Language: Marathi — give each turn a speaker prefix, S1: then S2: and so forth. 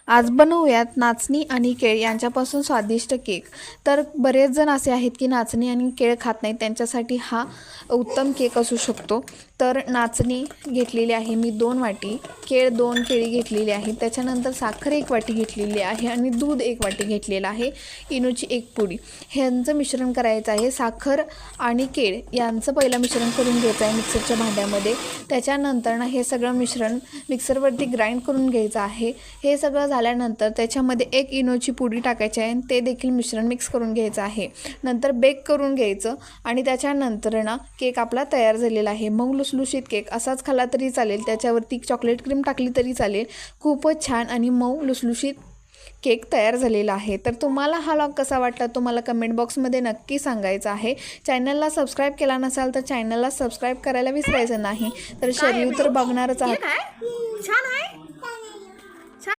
S1: आज बनवूयात नाचणी आणि केळ यांच्यापासून स्वादिष्ट केक। तर बरेच जण असे आहेत की नाचणी आणि केळ खात नाहीत, त्यांच्यासाठी हा उत्तम केक असू शकतो। तर नाचणी घेतलेली आहे मी 2 वाटी, केळ 2 केळी घेतलेली आहे, त्याच्यानंतर साखर 1 वाटी घेतलेली आहे आणि दूध 1 वाटी घेतलेलं आहे, इनोची 1 पुडी। ह्यांचं मिश्रण करायचं आहे। साखर आणि केळ यांचं पहिलं मिश्रण करून घ्यायचं आहे मिक्सरच्या भांड्यामध्ये। त्याच्यानंतर ना हे सगळं मिश्रण मिक्सरवरती ग्राइंड करून घ्यायचं आहे। हे सगळं झाल्यानंतर त्याच्यामध्ये 1 इनोची पुडी टाकायची आहे, ते देखील मिश्रण मिक्स करून घ्यायचं आहे। नंतर बेक करून घ्यायचं आणि त्याच्यानंतर ना केक आपला तयार झालेला आहे। मग लुसलुशीत केक असाच खाल्ला तरी चालेल, त्याच्यावरती चॉकलेट क्रीम टाकली तरी चालेल। खूपच छान आणि मऊ लुसलुशीत केक तयार झालेला आहे। तर तुम्हाला हा व्लॉग कसा वाटला तो मला कमेंट बॉक्समध्ये नक्की सांगायचं आहे। चॅनलला सबस्क्राईब केला नसाल तर चॅनलला सबस्क्राईब करायला विसरायचं नाही। तर शरीर तर बघणारच आहात।
S2: छान आहे।